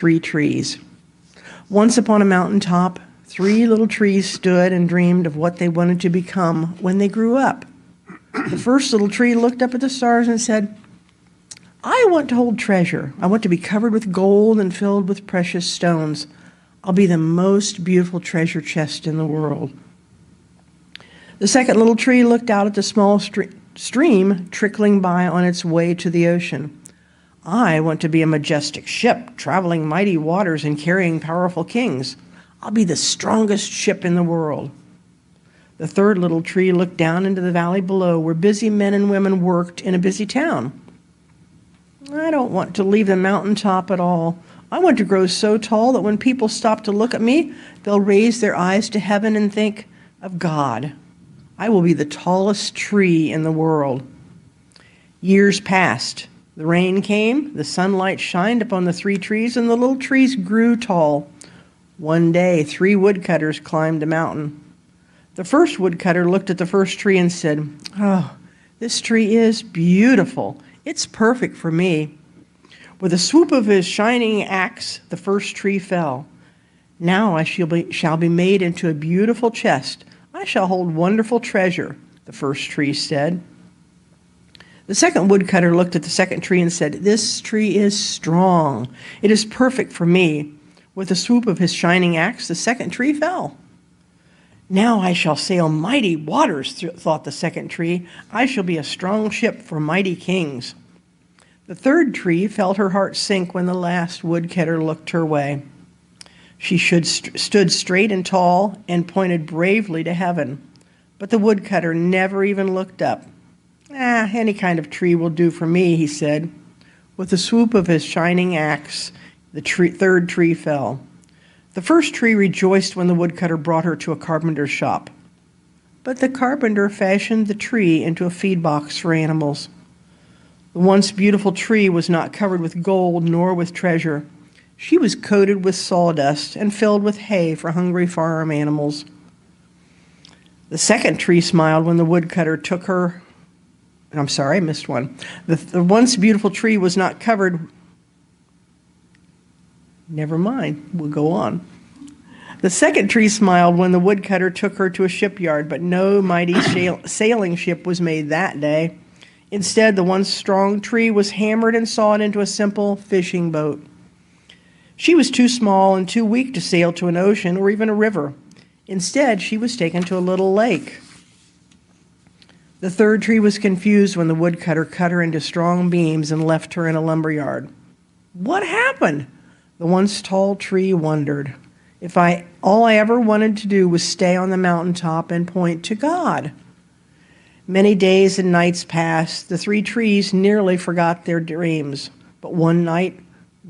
Three trees. Once upon a mountaintop, three little trees stood and dreamed of what they wanted to become when they grew up. The first little tree looked up at the stars and said, I want to hold treasure. I want to be covered with gold and filled with precious stones. I'll be the most beautiful treasure chest in the world. The second little tree looked out at the small stream trickling by on its way to the ocean. I want to be a majestic ship, traveling mighty waters and carrying powerful kings. I'll be the strongest ship in the world. The third little tree looked down into the valley below, where busy men and women worked in a busy town. I don't want to leave the mountaintop at all. I want to grow so tall that when people stop to look at me, they'll raise their eyes to heaven and think of God. I will be the tallest tree in the world. Years passed. The rain came, the sunlight shined upon the three trees, and the little trees grew tall. One day, three woodcutters climbed a mountain. The first woodcutter looked at the first tree and said, Oh, this tree is beautiful. It's perfect for me. With a swoop of his shining axe, the first tree fell. Now I shall be made into a beautiful chest. I shall hold wonderful treasure, the first tree said. The second woodcutter looked at the second tree and said, This tree is strong. It is perfect for me. With a swoop of his shining axe, the second tree fell. Now I shall sail mighty waters, thought the second tree. I shall be a strong ship for mighty kings. The third tree felt her heart sink when the last woodcutter looked her way. She stood straight and tall and pointed bravely to heaven. But the woodcutter never even looked up. Any kind of tree will do for me, he said. With a swoop of his shining axe, the third tree fell. The first tree rejoiced when the woodcutter brought her to a carpenter's shop. But the carpenter fashioned the tree into a feed box for animals. The once beautiful tree was not covered with gold nor with treasure. She was coated with sawdust and filled with hay for hungry farm animals. The second tree smiled when the woodcutter took her. I'm sorry, I missed one. The once beautiful tree was not covered. Never mind, we'll go on. The second tree smiled when the woodcutter took her to a shipyard, but no mighty sailing ship was made that day. Instead, the once strong tree was hammered and sawed into a simple fishing boat. She was too small and too weak to sail to an ocean or even a river. Instead, she was taken to a little lake. The third tree was confused when the woodcutter cut her into strong beams and left her in a lumberyard. What happened? The once tall tree wondered. All I ever wanted to do was stay on the mountaintop and point to God. Many days and nights passed. The three trees nearly forgot their dreams. But one night,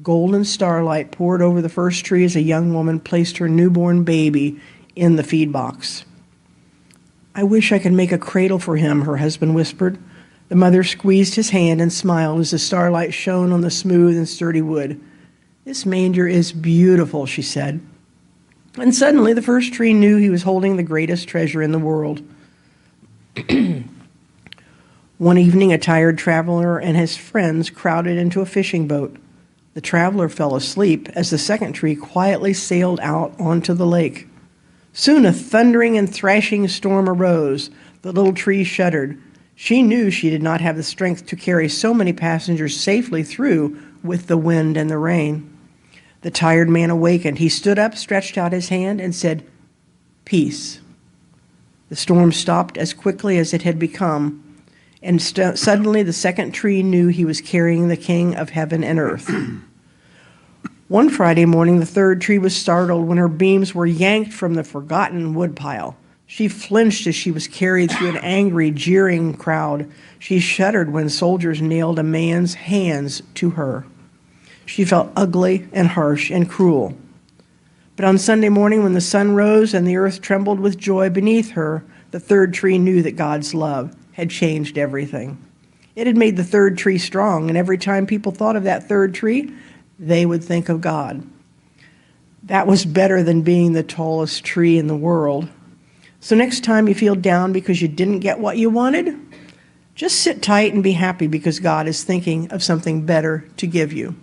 golden starlight poured over the first tree as a young woman placed her newborn baby in the feed box. I wish I could make a cradle for him, her husband whispered. The mother squeezed his hand and smiled as the starlight shone on the smooth and sturdy wood. This manger is beautiful, she said. And suddenly the first tree knew he was holding the greatest treasure in the world. One evening, a tired traveler and his friends crowded into a fishing boat. The traveler fell asleep as the second tree quietly sailed out onto the lake. Soon a thundering and thrashing storm arose. The little tree shuddered. She knew she did not have the strength to carry so many passengers safely through with the wind and the rain. The tired man awakened. He stood up, stretched out his hand, and said, Peace. The storm stopped as quickly as it had begun, and suddenly the second tree knew he was carrying the King of heaven and earth. One Friday morning, the third tree was startled when her beams were yanked from the forgotten woodpile. She flinched as she was carried through an angry, jeering crowd. She shuddered when soldiers nailed a man's hands to her. She felt ugly and harsh and cruel. But on Sunday morning, when the sun rose and the earth trembled with joy beneath her, the third tree knew that God's love had changed everything. It had made the third tree strong, and every time people thought of that third tree, they would think of God. That was better than being the tallest tree in the world. So next time you feel down because you didn't get what you wanted, just sit tight and be happy because God is thinking of something better to give you.